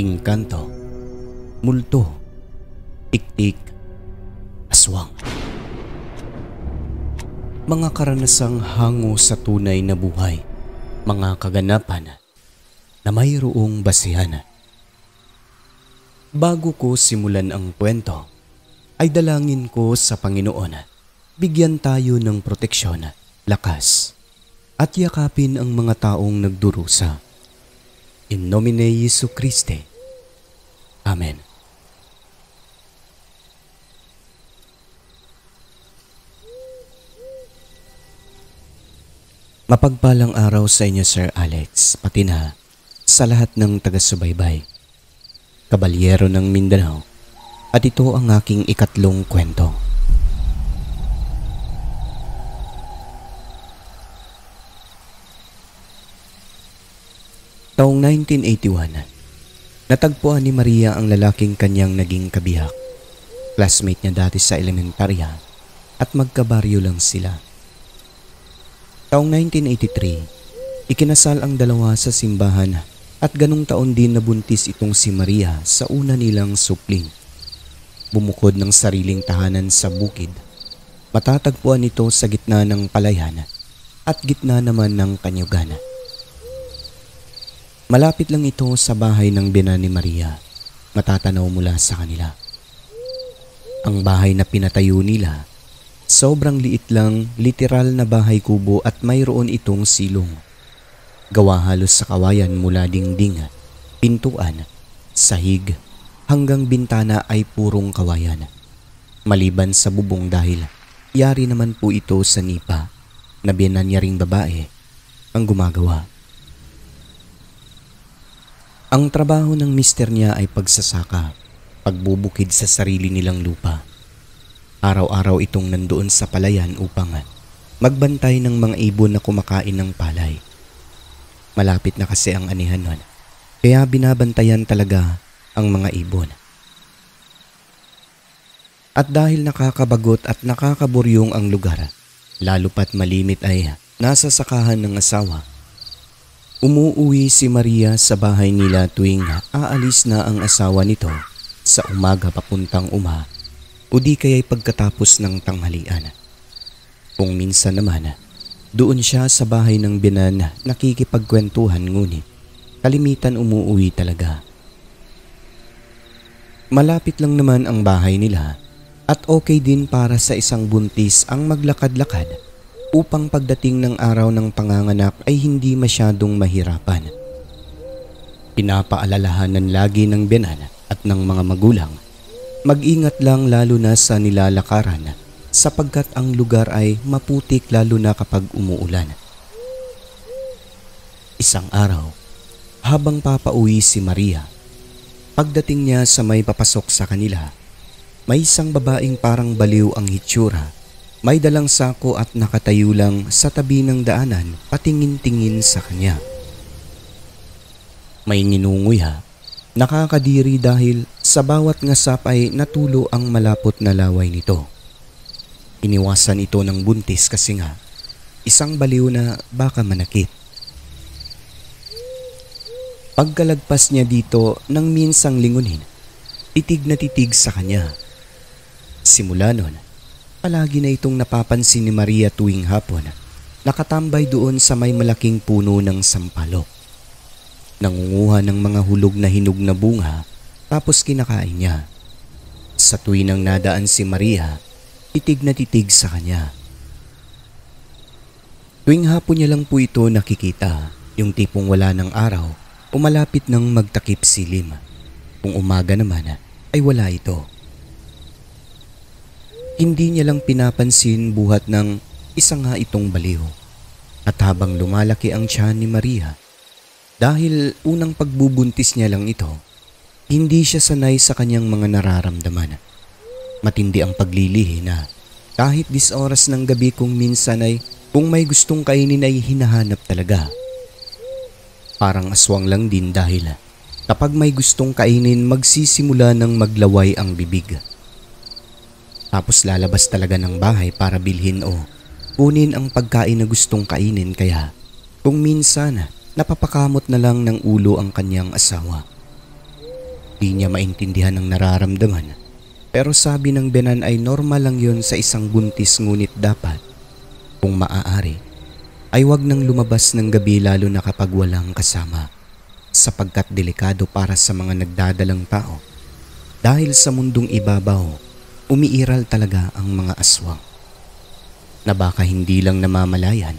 Engkanto, multo, tiktik, aswang. Mga karanasang hango sa tunay na buhay, mga kaganapan na mayroong basihan. Bago ko simulan ang kwento, ay dalangin ko sa Panginoon, bigyan tayo ng proteksyon, lakas, at yakapin ang mga taong nagdurusa. In nomine Jesu Christi. Amen. Mapagpalang araw sa inyo, Sir Alex, pati na sa lahat ng taga-subaybay. Kabalyero ng Mindanao, at ito ang aking ikatlong kwento. Taong 1981, natagpuan ni Maria ang lalaking kanyang naging kabiyak. Classmate niya dati sa elementarya at magkabaryo lang sila. Taong 1983, ikinasal ang dalawa sa simbahan at ganung taon din nabuntis itong si Maria sa una nilang supling. Bumukod ng sariling tahanan sa bukid, matatagpuan ito sa gitna ng palayan at gitna naman ng kanyugan. Malapit lang ito sa bahay ng biyenan ni Maria, matatanaw mula sa kanila. Ang bahay na pinatayo nila, sobrang liit lang, literal na bahay kubo at mayroon itong silong. Gawa halos sa kawayan mula dingding, pintuan, sahig, hanggang bintana ay purong kawayan. Maliban sa bubong dahil yari naman po ito sa nipa na biyenan niya ring babae ang gumagawa. Ang trabaho ng mister niya ay pagsasaka, pagbubukid sa sarili nilang lupa. Araw-araw itong nandoon sa palayan upang magbantay ng mga ibon na kumakain ng palay. Malapit na kasi ang anihan nun, kaya binabantayan talaga ang mga ibon. At dahil nakakabagot at nakakaburyong ang lugar, lalo pat malimit ay nasa sakahan ng asawa, umuuwi si Maria sa bahay nila tuwing aalis na ang asawa nito sa umaga papuntang o di kaya'y pagkatapos ng tanghalian. Kung minsan naman, doon siya sa bahay ng biyenan nakikipagkwentuhan ngunit kalimitan umuuwi talaga. Malapit lang naman ang bahay nila at okay din para sa isang buntis ang maglakad-lakad upang pagdating ng araw ng panganganak ay hindi masyadong mahirapan. Pinapaalalahanan lagi ng biyenan at ng mga magulang, mag-ingat lang lalo na sa nilalakaran sapagkat ang lugar ay maputik lalo na kapag umuulan. Isang araw, habang papauwi si Maria, pagdating niya sa may papasok sa kanila, may isang babaeng parang baliw ang hitsura, may dalang sako at nakatayo lang sa tabi ng daanan patingin-tingin sa kanya. May nginunguya, nakakadiri dahil sa bawat ngasap ay natulo ang malapot na laway nito. Iniwasan ito ng buntis kasi nga isang baliw na baka manakit. Pagkalagpas niya dito nang minsang lingunin, titig na titig sa kanya. Simula nun, palagi na itong napapansin ni Maria tuwing hapon, nakatambay doon sa may malaking puno ng sampalok. Nangunguha ng mga hulog na hinog na bunga tapos kinakain niya. Sa tuwing nadaan si Maria, titig na titig sa kanya. Tuwing hapon niya lang po ito nakikita, yung tipong wala ng araw o malapit ng magtakip silim. Kung umaga naman ay wala ito. Hindi niya lang pinapansin buhat ng isa nga itong baliw. At habang lumalaki ang tiyan ni Maria, dahil unang pagbubuntis niya lang ito, hindi siya sanay sa kanyang mga nararamdaman. Matindi ang paglilihi na kahit 10 oras ng gabi kung minsan ay kung may gustong kainin ay hinahanap talaga. Parang aswang lang din dahil kapag may gustong kainin magsisimula ng maglaway ang bibig. Tapos lalabas talaga ng bahay para bilhin o kunin ang pagkain na gustong kainin kaya kung minsan napapakamot na lang ng ulo ang kanyang asawa. Di niya maintindihan ang nararamdaman. Pero sabi ng biyanan ay normal lang yun sa isang buntis, ngunit dapat, kung maaari, ay wag nang lumabas ng gabi lalo na kapag walang kasama, sapagkat delikado para sa mga nagdadalang tao. Dahil sa mundong ibabaw, umiiral talaga ang mga aswang na baka hindi lang namamalayan.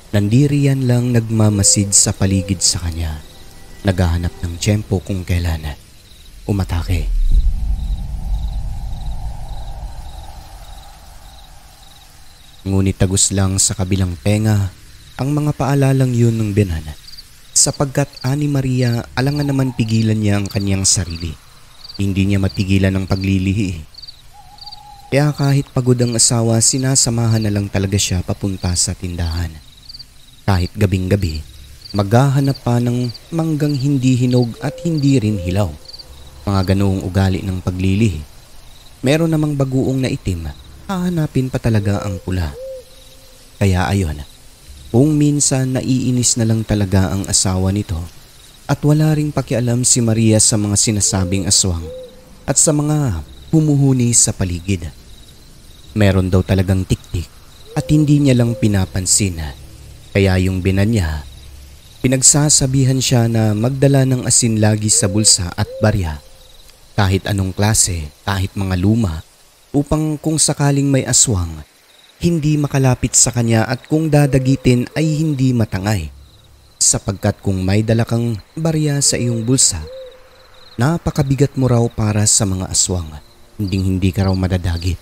Nandiriyan lang nagmamasid sa paligid sa kanya, naghahanap ng tiyempo kung kailan umatake. Ngunit tagos lang sa kabilang tenga ang mga paalalang yun ng biyanan, sapagkat Ani Maria alangan naman pigilan niya ang kanyang sarili. Hindi niya mapigilan ang paglilihi. Kaya kahit pagod ang asawa, sinasamahan na lang talaga siya papunta sa tindahan. Kahit gabing-gabi, maghahanap pa ng manggang hindi hinog at hindi rin hilaw. Mga ganoong ugali ng paglilihi. Meron namang baguong na itim, hahanapin pa talaga ang pula. Kaya ayon, kung minsan naiinis na lang talaga ang asawa nito at wala ring pakialam si Maria sa mga sinasabing aswang at sa mga humuhuni sa paligid. Meron daw talagang tiktik at hindi niya lang pinapansin. Kaya yung binan niya, pinagsasabihan siya na magdala ng asin lagi sa bulsa at barya, kahit anong klase, kahit mga luma, upang kung sakaling may aswang, hindi makalapit sa kanya at kung dadagitin ay hindi matangay. Sapagkat kung may dala kang barya sa iyong bulsa, napakabigat mo raw para sa mga aswang, hindi ka raw madadagit.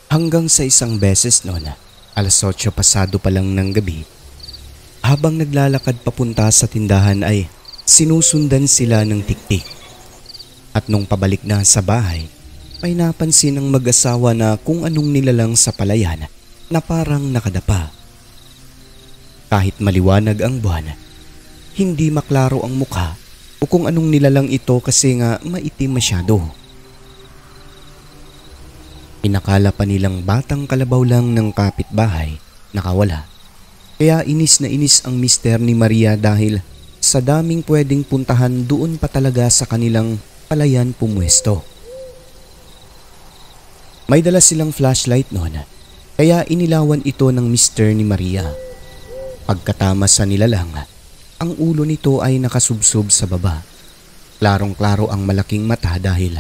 Hanggang sa isang beses noon, 8:00 pasado pa lang ng gabi, habang naglalakad papunta sa tindahan ay sinusundan sila ng tiktik. At nung pabalik na sa bahay, may napansin ng mag-asawa na kung anong nilalang sa palayan na parang nakadapa. Kahit maliwanag ang buwan, hindi maklaro ang mukha o kung anong nilalang ito kasi nga maitim masyado. Inakala pa nilang batang kalabaw lang ng kapitbahay nakawala. Kaya inis na inis ang mister ni Maria dahil sa daming pwedeng puntahan doon pa talaga sa kanilang palayan pumwesto. May dala silang flashlight noon, kaya inilawan ito ng mister ni Maria. Pagkatama sa nilalang, ang ulo nito ay nakasubsob sa baba. Klarong-klaro ang malaking mata dahil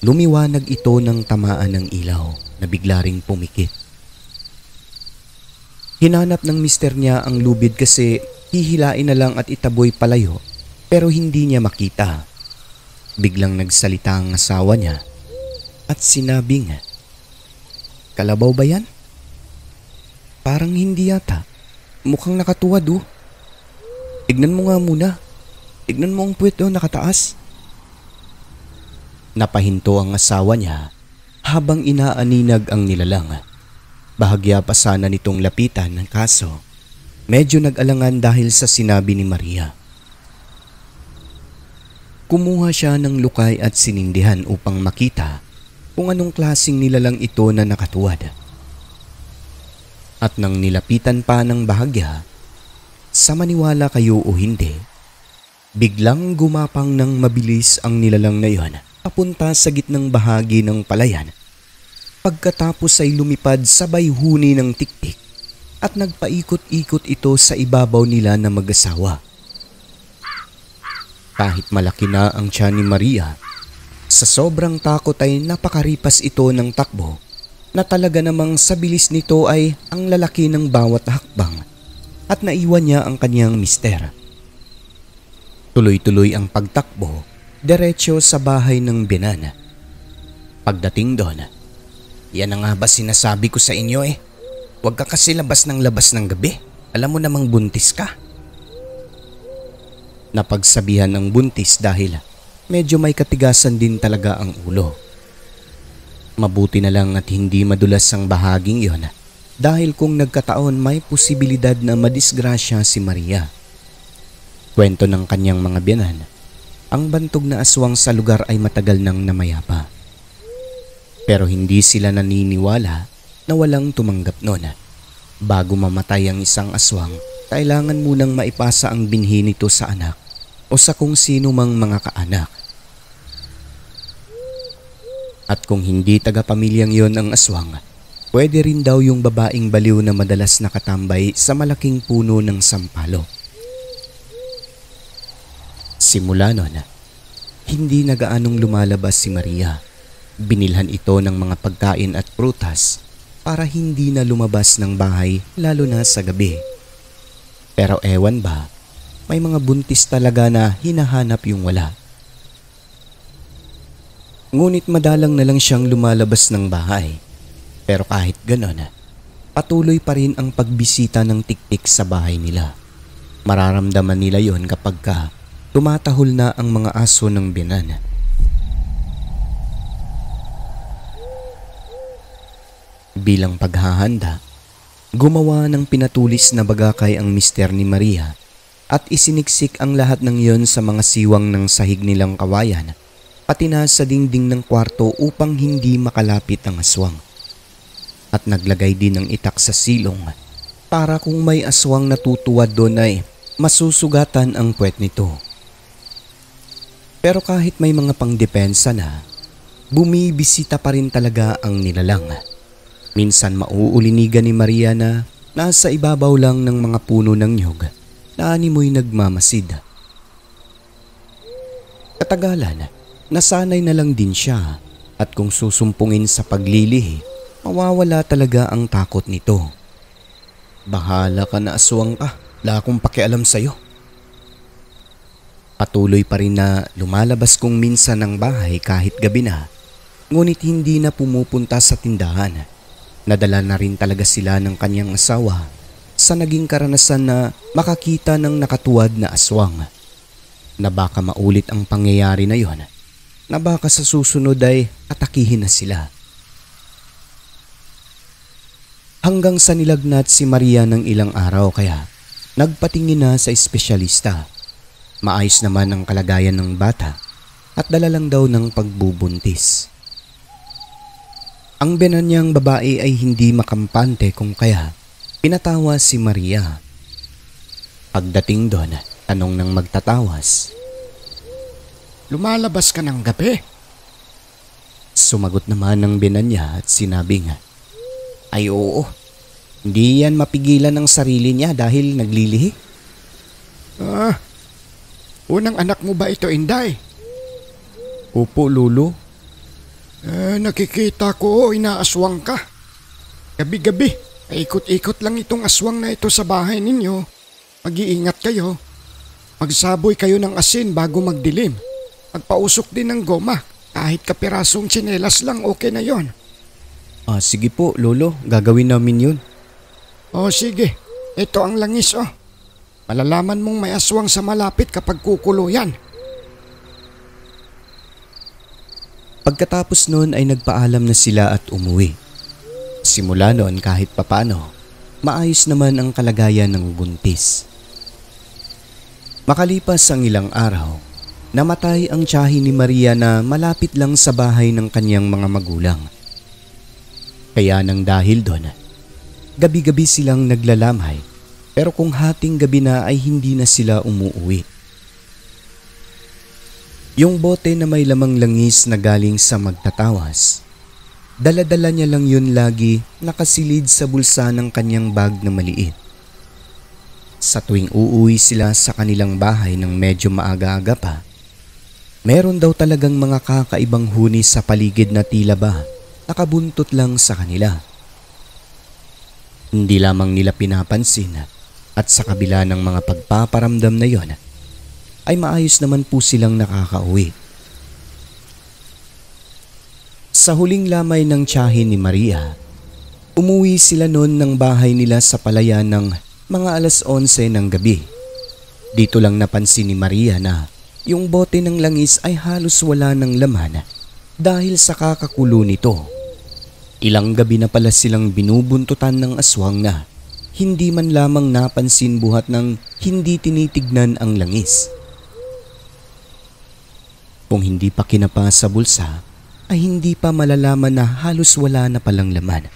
lumiwanag ito ng tamaan ng ilaw na bigla ring pumikit. Hinanap ng mister niya ang lubid kasi hihilain na lang at itaboy palayo pero hindi niya makita. Biglang nagsalita ang asawa niya at sinabing, "Kalabaw ba yan? Parang hindi yata. Mukhang nakatuwad oh. Tignan mo nga muna. Tignan mo ang puwet oh, nakataas." Napahinto ang asawa niya habang inaaninag ang nilalang. Bahagya pa sana nitong lapitan, kaso medyo nag-alangan dahil sa sinabi ni Maria. Kumuha siya ng lukay at sinindihan upang makita kung anong klaseng nilalang ito na nakatuwad. At nang nilapitan pa ng bahagya, sa maniwala kayo o hindi, biglang gumapang ng mabilis ang nilalang na yon papunta sa gitnang bahagi ng palayan. Pagkatapos ay lumipad sabay huni ng tiktik at nagpaikot-ikot ito sa ibabaw nila na mag-asawa. Kahit malaki na ang tiyan ni Maria, sa sobrang takot ay napakaripas ito ng takbo na talaga namang sa bilis nito ay ang lalaki ng bawat hakbang at naiwan niya ang kanyang mister. Tuloy-tuloy ang pagtakbo, diretso sa bahay ng binan. Pagdating doon, "Yan na nga ba sinasabi ko sa inyo eh? Huwag ka kasi labas ng gabi. Alam mo namang buntis ka." Napagsabihan ng buntis dahil medyo may katigasan din talaga ang ulo. Mabuti na lang at hindi madulas ang bahaging yon dahil kung nagkataon may posibilidad na madisgrasya si Maria. Kwento ng kanyang mga biyanan, ang bantog na aswang sa lugar ay matagal nang namayapa. Pero hindi sila naniniwala na walang tumanggap noon. Bago mamatay ang isang aswang, kailangan munang maipasa ang binhi nito sa anak o sa kung sino mang mga kaanak. At kung hindi taga-pamilyang yon ang aswang, pwede rin daw yung babaeng baliw na madalas nakatambay sa malaking puno ng sampalo. Simula noon, hindi na gaanong lumalabas si Maria. Binilhan ito ng mga pagkain at prutas para hindi na lumabas ng bahay lalo na sa gabi. Pero ewan ba, may mga buntis talaga na hinahanap yung wala. Ngunit madalang na lang siyang lumalabas ng bahay. Pero kahit ganon, patuloy pa rin ang pagbisita ng tiktik sa bahay nila. Mararamdaman nila yon kapag tumatahol na ang mga aso ng biyanan. Bilang paghahanda, gumawa ng pinatulis na bagakay ang mister ni Maria at isiniksik ang lahat ng iyon sa mga siwang ng sahig nilang kawayan, pati na sa dingding ng kwarto upang hindi makalapit ang aswang. At naglagay din ng itak sa silong para kung may aswang natutuwad doon ay masusugatan ang puwet nito. Pero kahit may mga pangdepensa na, bumibisita pa rin talaga ang nilalang. Minsan mauulinigan ni Maria na nasa ibabaw lang ng mga puno ng nyog na animoy nagmamasid. Katagalan, nasanay na lang din siya at kung susumpungin sa paglilihi, mawawala talaga ang takot nito. Bahala ka na aswang ka, wala akong pakialam sa'yo. Patuloy pa rin na lumalabas kung minsan ng bahay kahit gabi na, ngunit hindi na pumupunta sa tindahan. Nadala na rin talaga sila ng kanyang asawa sa naging karanasan na makakita ng nakatuwad na aswang. Na baka maulit ang pangyayari na yon, na baka sa susunod ay atakihin na sila. Hanggang sa nilagnat si Maria ng ilang araw kaya nagpatingin na sa espesyalista. Maayos naman ang kalagayan ng bata at dala lang daw ng pagbubuntis. Ang biyanan niyang babae ay hindi makampante kung kaya pinatawa si Maria. Pagdating doon, tanong ng magtatawas, "Lumalabas ka ng gabi?" Sumagot naman ng biyanan niya at sinabi nga, "Ay oo, hindi yan mapigilan ng sarili niya dahil naglilihi." Unang anak mo ba ito, Inday? "Opo, lolo." Nakikita ko inaaswang ka. Gabi-gabi, paikot-ikot lang itong aswang na ito sa bahay ninyo. Mag-iingat kayo. Magsaboy kayo ng asin bago magdilim. Magpausok din ng goma. Kahit kapirasong tsinelas lang, okay na yon. Sige po, lolo. Gagawin namin yun. Sige. Ito ang langis, Malalaman mong may aswang sa malapit kapag kukulo yan. Pagkatapos noon ay nagpaalam na sila at umuwi. Simula noon kahit papano, maayos naman ang kalagayan ng buntis. Makalipas ang ilang araw, namatay ang tiyahin ni Maria na malapit lang sa bahay ng kanyang mga magulang. Kaya nang dahil doon, gabi-gabi silang naglalamay pero kung hating gabi na ay hindi na sila umuuwi. Yung bote na may lamang langis na galing sa magtatawas, dala-dala niya lang yun lagi nakasilid sa bulsa ng kanyang bag na maliit. Sa tuwing uuwi sila sa kanilang bahay ng medyo maaga-aga pa, meron daw talagang mga kakaibang huni sa paligid na tila ba nakabuntot lang sa kanila. Hindi lamang nila pinapansin at sa kabila ng mga pagpaparamdam na yon, ay maayos naman po silang nakakauwi. Sa huling lamay ng tiyahin ni Maria, umuwi sila noon ng bahay nila sa palayan ng mga 11:00 ng gabi. Dito lang napansin ni Maria na yung bote ng langis ay halos wala ng laman dahil sa kakakulo nito. Ilang gabi na pala silang binubuntutan ng aswang na hindi man lamang napansin buhat ng hindi tinitignan ang langis. Kung hindi pa kinapa sa bulsa, ay hindi pa malalaman na halos wala na palang laman.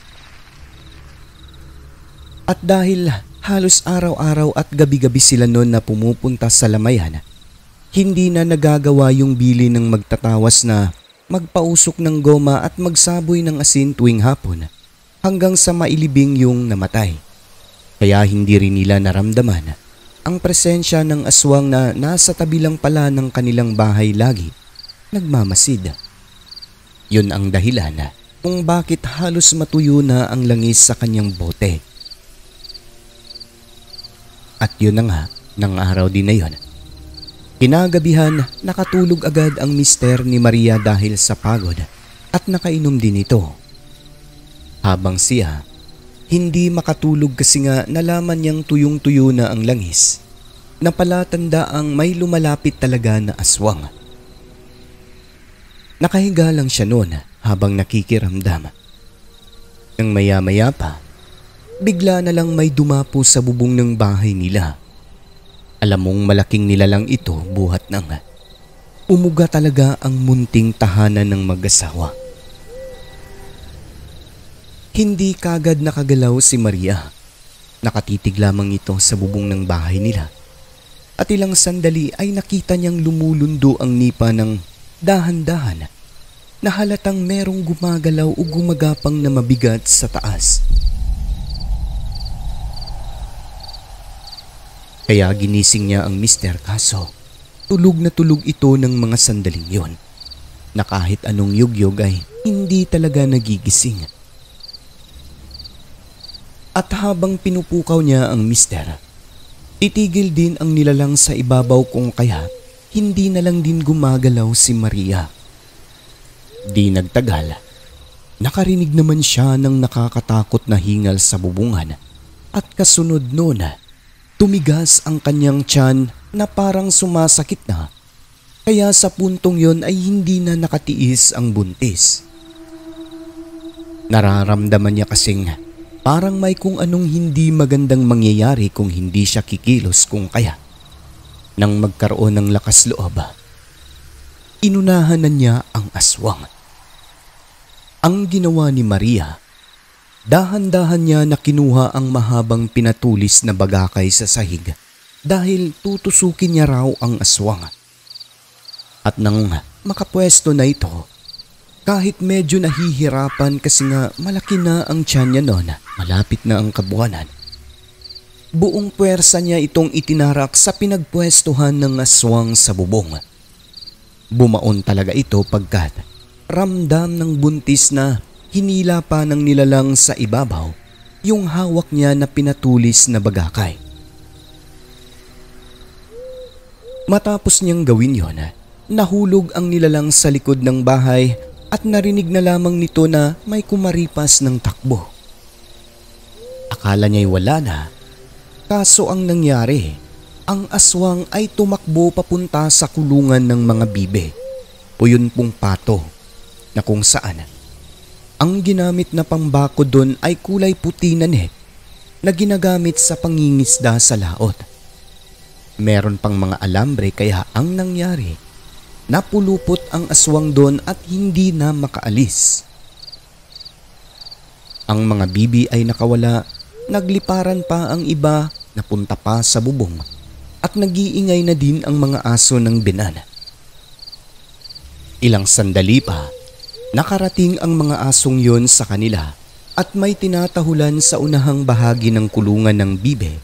At dahil halos araw-araw at gabi-gabi sila noon na pumupunta sa lamayan, Hindi na nagagawa yung Billy ng magtatawas na magpausok ng goma at magsaboy ng asin tuwing hapon hanggang sa mailibing yung namatay. Kaya hindi rin nila naramdaman ang presensya ng aswang na nasa tabi lang pala ng kanilang bahay lagi nagmamasid. Yun ang dahilan kung bakit halos matuyo na ang langis sa kanyang bote. At yun na nga, ng araw din na yun. Kinagabihan, nakatulog agad ang mister ni Maria dahil sa pagod at nakainom din ito. Habang siya, hindi makatulog kasi nga nalaman niyang tuyong-tuyo na ang langis na palatanda ang may lumalapit talaga na aswang. Nakahiga lang siya noon habang nakikiramdam. Nang maya-maya pa, bigla na lang may dumapo sa bubong ng bahay nila. Alam mong malaking nilalang ito buhat ng umuga talaga ang munting tahanan ng mag-asawa. Hindi kagad nakagalaw si Maria. Nakatitig lamang ito sa bubong ng bahay nila. At ilang sandali ay nakita niyang lumulundo ang nipa ng dahan-dahan na halatang merong gumagalaw o gumagapang na mabigat sa taas. Kaya ginising niya ang mister kaso tulog na tulog ito ng mga sandaling yon na kahit anong yugyog ay hindi talaga nagigising. At habang pinupukaw niya ang mister, titigil din ang nilalang sa ibabaw kung kaya hindi na lang din gumagalaw si Maria. Di nagtagal, nakarinig naman siya ng nakakatakot na hingal sa bubungan at kasunod noon, tumigas ang kanyang tiyan na parang sumasakit na, kaya sa puntong yon ay hindi na nakatiis ang buntis. Nararamdaman niya kasing parang may kung anong hindi magandang mangyayari kung hindi siya kikilos kung kaya. Nang magkaroon ng lakas loob, inunahan na niya ang aswang. Ang ginawa ni Maria, dahan-dahan niya na kinuha ang mahabang pinatulis na bagakay sa sahig dahil tutusukin niya raw ang aswang. At nang makapwesto na ito, kahit medyo nahihirapan kasi nga malaki na ang tiyan niya noon, malapit na ang kabuwanan, buong puwersa niya itong itinarak sa pinagpwestuhan ng aswang sa bubong. Bumaon talaga ito pagkat ramdam ng buntis na hinila pa ng nilalang sa ibabaw yung hawak niya na pinatulis na bagakay. Matapos niyang gawin yon, nahulog ang nilalang sa likod ng bahay at narinig na lamang nito na may kumaripas ng takbo. Akala niya'y wala na, kaso ang nangyari, ang aswang ay tumakbo papunta sa kulungan ng mga bibe o yun pong pato na kung saan ang ginamit na pambako doon ay kulay puti na net na ginagamit sa pangingisda sa laot. Meron pang mga alambre kaya ang nangyari, napulupot ang aswang doon at hindi na makaalis. Ang mga bibi ay nakawala, nagliparan pa ang iba, napunta pa sa bubong at nag-iingay na din ang mga aso ng binan. Ilang sandali pa, nakarating ang mga asong yon sa kanila at may tinatahulan sa unahang bahagi ng kulungan ng bibe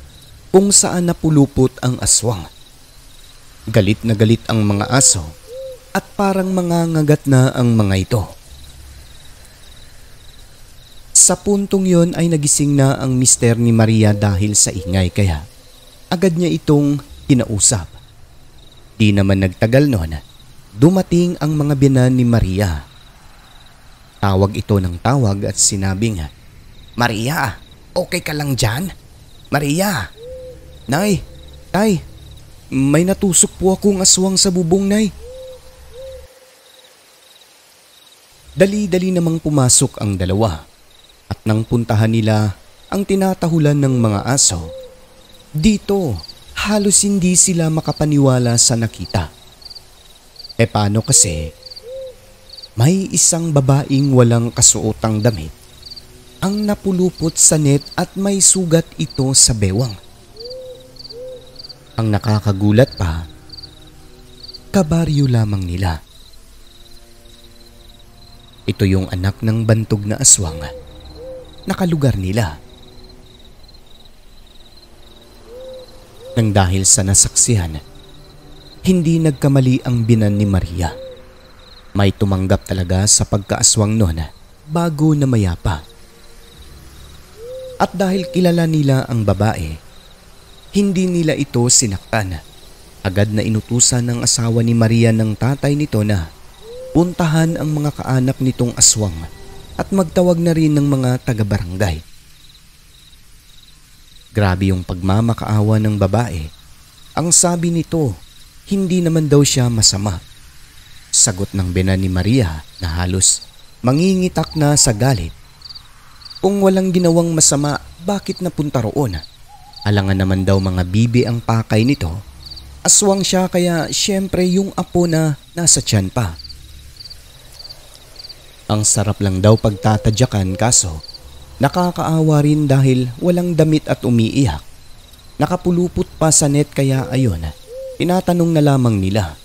kung saan napulupot ang aswang. Galit na galit ang mga aso at parang mangangagat na ang mga ito. Sa puntong yon ay nagising na ang mister ni Maria dahil sa ingay kaya agad niya itong kinausap. Di naman nagtagal noon, dumating ang mga biyanan ni Maria. Tawag ito ng tawag at sinabing, "Maria, okay ka lang dyan? Maria! Nay, tay, may natusok po akong aswang sa bubong, nay." Dali-dali namang pumasok ang dalawa at nang puntahan nila ang tinatahulan ng mga aso, dito halos hindi sila makapaniwala sa nakita. Paano kasi? May isang babaeng walang kasuotang damit ang napulupot sa net at may sugat ito sa bewang. Ang nakakagulat pa, kabaryo lamang nila. Ito yung anak ng bantog na aswang na kalugar nila. Nang dahil sa nasaksihan, hindi nagkamali ang binan ni Maria. May tumanggap talaga sa pagkaaswang noon bago na mayapa. At dahil kilala nila ang babae, hindi nila ito sinaktan. Agad na inutusan ng asawa ni Maria ng tatay nito na puntahan ang mga kaanak nitong aswang at magtawag na rin ng mga taga-barangay. Grabe yung pagmamakaawa ng babae. Ang sabi nito, hindi naman daw siya masama. Sagot ng binan ni Maria na halos mangingitak na sa galit. Kung walang ginawang masama, bakit napunta roon? Alangan naman daw mga bibi ang pakay nito. Aswang siya kaya syempre yung apo na nasa tiyan pa. Ang sarap lang daw pagtatadyakan kaso nakakaawa rin dahil walang damit at umiiyak. Nakapulupot pa sa net kaya ayon, tinatanong na lamang nila.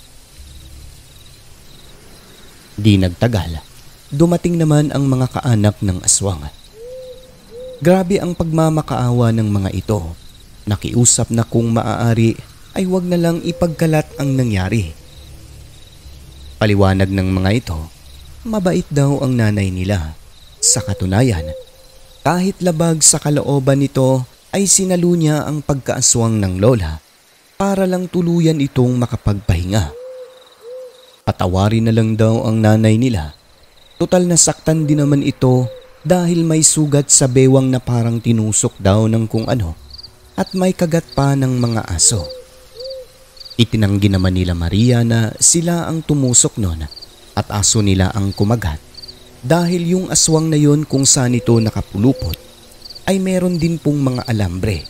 Di nagtagal, dumating naman ang mga kaanak ng aswang. Grabe ang pagmamakaawa ng mga ito. Nakiusap na kung maaari ay wag na lang ipagkalat ang nangyari. Paliwanag ng mga ito, mabait daw ang nanay nila. Sa katunayan, kahit labag sa kalooban nito ay sinalo niya ang pagkaaswang ng lola para lang tuluyan itong makapagpahinga. Patawarin na lang daw ang nanay nila. Total nasaktan din naman ito dahil may sugat sa bewang na parang tinusok daw ng kung ano at may kagat pa ng mga aso. Itinanggi naman nila Maria na sila ang tumusok noon at aso nila ang kumagat. Dahil yung aswang na yon kung saan ito nakapulupot ay meron din pong mga alambre.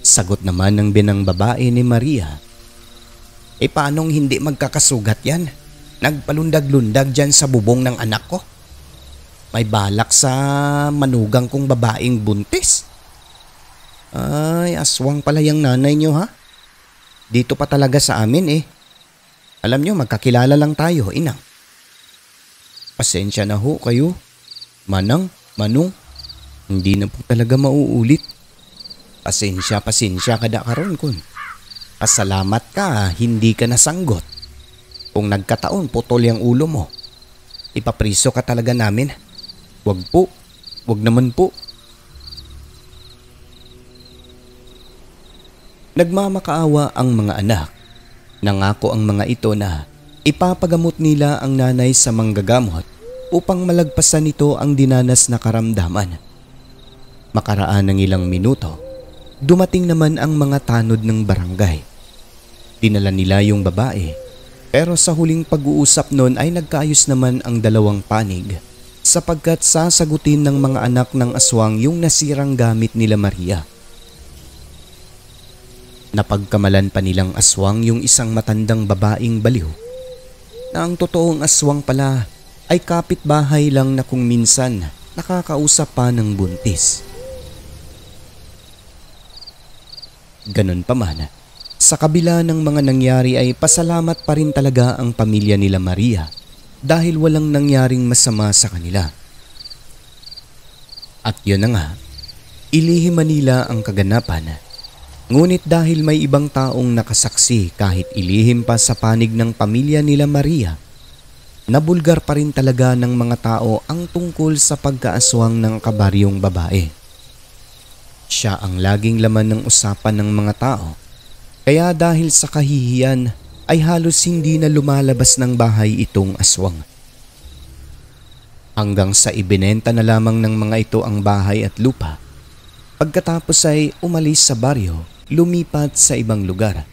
Sagot naman ng binang babae ni Maria, paanong hindi magkakasugat yan? Nagpalundag-lundag dyan sa bubong ng anak ko. May balak sa manugang kong babaeng buntis. Ay, aswang pala yung nanay nyo ha? Dito pa talaga sa amin Alam nyo, magkakilala lang tayo, inang. Pasensya na ho kayo. Manang, manong, hindi na po talaga mauulit. Pasensya kada karon kun. Pasalamat ka, hindi ka nasanggot. Kung nagkataon, putol yung ulo mo. Ipapriso ka talaga namin. Wag po, wag naman po. Nagmamakaawa ang mga anak. Nangako ang mga ito na ipapagamot nila ang nanay sa manggagamot upang malagpasan nito ang dinanas na karamdaman. Makaraan ng ilang minuto, dumating naman ang mga tanod ng barangay. Dinala nila yung babae, pero sa huling pag-uusap noon ay nagkaayos naman ang dalawang panig sapagkat sasagutin ng mga anak ng aswang yung nasirang gamit nila Maria. Napagkamalan pa nilang aswang yung isang matandang babaeng baliw na ang totoong aswang pala ay kapitbahay lang na kung minsan nakakausap pa ng buntis. Ganon pa man, sa kabila ng mga nangyari ay pasalamat pa rin talaga ang pamilya nila Maria dahil walang nangyaring masama sa kanila. At yun na nga, ilihim nila ang kaganapan. Ngunit dahil may ibang taong nakasaksi kahit ilihim pa sa panig ng pamilya nila Maria, nabulgar pa rin talaga ng mga tao ang tungkol sa pagkaaswang ng kabaryong babae. Siya ang laging laman ng usapan ng mga tao, kaya dahil sa kahihiyan ay halos hindi na lumalabas ng bahay itong aswang. Hanggang sa ibinenta na lamang ng mga ito ang bahay at lupa, pagkatapos ay umalis sa baryo, lumipat sa ibang lugar.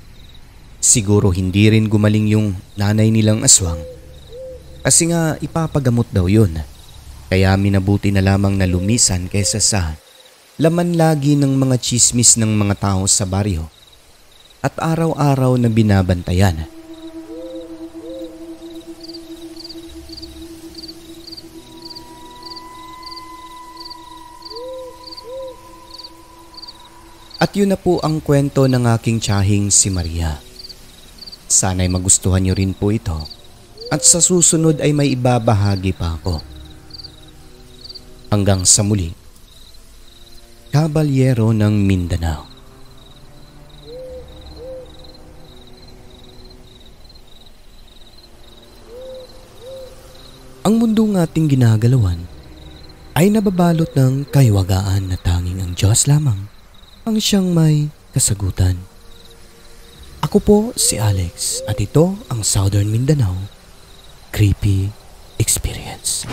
Siguro hindi rin gumaling yung nanay nilang aswang. Kasi nga ipapagamot daw yun. Kaya minabuti na lamang na lumisan kaysa sa laman lagi ng mga chismis ng mga tao sa baryo at araw-araw na binabantayan. At yun na po ang kwento ng aking tiyahing si Maria. Sana'y magustuhan niyo rin po ito at sa susunod ay may ibabahagi pa ako. Hanggang sa muli, Kabalyero ng Mindanao. Ang mundong ating ginagalawan ay nababalot ng kaiwagaan na tanging ang Diyos lamang ang siyang may kasagutan. Ako po si Alex at ito ang Southern Mindanao Creepy Experience.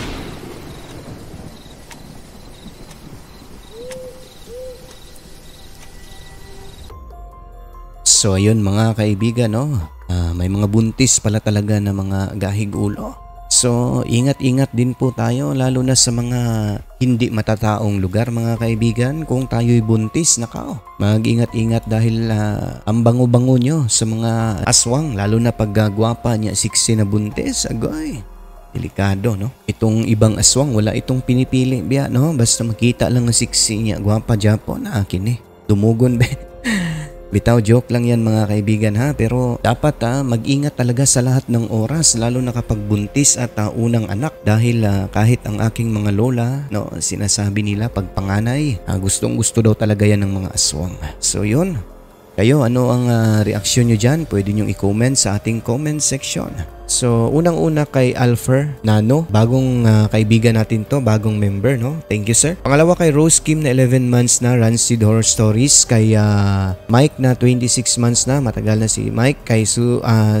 So ayun mga kaibigan, may mga buntis pala talaga na mga gahig ulo. So ingat-ingat din po tayo lalo na sa mga hindi matataong lugar mga kaibigan. Kung tayo'y buntis, mag-ingat-ingat dahil ang bango-bango nyo sa mga aswang lalo na pag gwapa niya siksi na buntis. Agoy, delikado no. Itong ibang aswang wala itong pinipili biya no. Basta makita lang ang siksi niya gwapa Japo na akin dumugon be. Bitaw, joke lang yan mga kaibigan pero dapat mag-ingat talaga sa lahat ng oras lalo na kapag buntis at unang anak dahil kahit ang aking mga lola sinasabi nila pag panganay gustong gusto daw talaga yan ng mga aswang. So yun, kayo ano ang reaksyon nyo dyan? Pwede nyo i-comment sa ating comment section. So unang-una kay Alfer Nano, bagong kaibigan natin to, bagong member Thank you sir. Pangalawa kay Rose Kim na 11 months na Rancid Horror Stories, kay Mike na 26 months na, matagal na si Mike, kay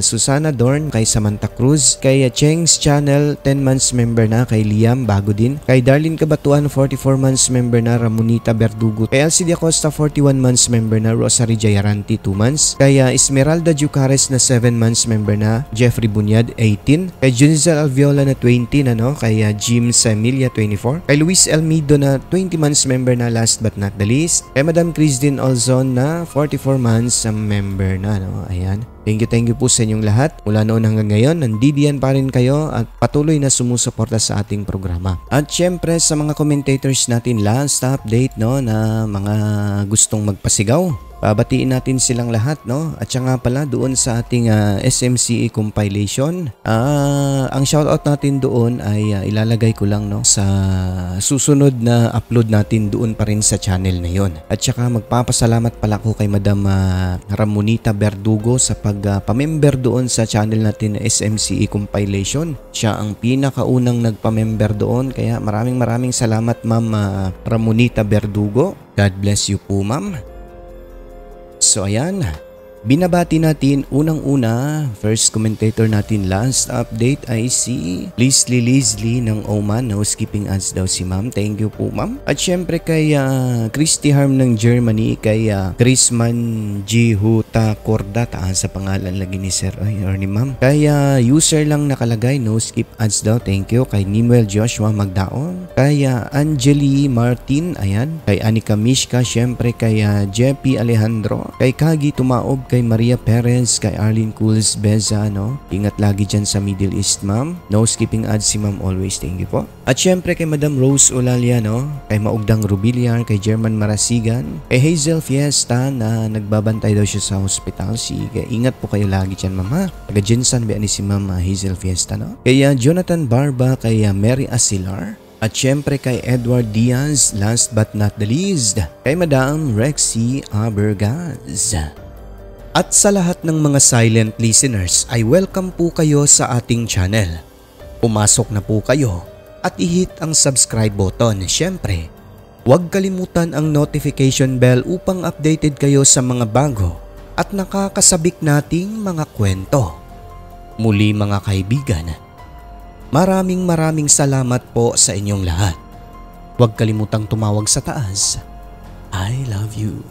Susana Dorn, kay Samantha Cruz, kay Cheng's Channel 10 months member na, kay Liam bago din, kay Darlene Kabatuan 44 months member na, Ramonita Berdugo, kay Alcidia Costa 41 months member na, Rosary Jayaranti 2 months, kay Esmeralda Jucares na 7 months member na, Jeffrey Bunyad 18, kay Junzel Alviola na 20 na kay Jim Samilia 24, kay Luis Elmido na 20 months member na last but not the least, kay Madam Christine Olzon na 44 months member na Ayan. Thank you po sa inyong lahat. Mula noon hanggang ngayon, nandidiyan pa rin kayo at patuloy na sumusuporta sa ating programa. At syempre sa mga commentators natin, last update na mga gustong magpasigaw. Babatiin natin silang lahat at siya nga pala doon sa ating SMCE compilation. Ang shoutout natin doon ay ilalagay ko lang sa susunod na upload natin doon pa rin sa channel na yon. At saka magpapasalamat pala ko kay Madam Ramonita Berdugo sa pagpamember doon sa channel natin na SMCE compilation. Siya ang pinakaunang nagpamember doon, kaya maraming salamat Ma'am Ramonita Berdugo. God bless you po ma'am. So ayan, binabati natin unang-una, first commentator natin last update ay si Leslie ng Oman. No skipping ads daw si ma'am. Thank you po ma'am. At syempre kay Christy Harm ng Germany, kay Chrisman G. Huta Cordata sa pangalan lagi ni sir or ni ma'am. Kay user lang nakalagay, no skip ads daw. Thank you. Kay Nimuel Joshua Magdaon, kay Angeli Martin, ayan. Kay Anika Mishka, syempre kay Jeppy Alejandro, kay Kagi Tumaob, kay Maria Perez, kay Arlene Cools Beza, Ingat lagi dyan sa Middle East, ma'am. No skipping ads si ma'am always. Thank you po. At syempre kay Madam Rose Olalia, kay Maugdang Rubiliar, kay German Marasigan, kay Hazel Fiesta na nagbabantay daw siya sa hospital. Sige, ingat po kayo lagi dyan, ma'am. Taga-Jensan ba ni si ma'am Hazel Fiesta, Kay Jonathan Barba, kay Mary Asilar. At syempre kay Edward Diaz, last but not the least, kay Madam Rexy Abergaz. At sa lahat ng mga silent listeners ay welcome po kayo sa ating channel. Pumasok na po kayo at i-hit ang subscribe button. Syempre, huwag kalimutan ang notification bell upang updated kayo sa mga bago at nakakasabik nating mga kwento. Muli mga kaibigan, maraming salamat po sa inyong lahat. Huwag kalimutang tumawag sa taas. I love you.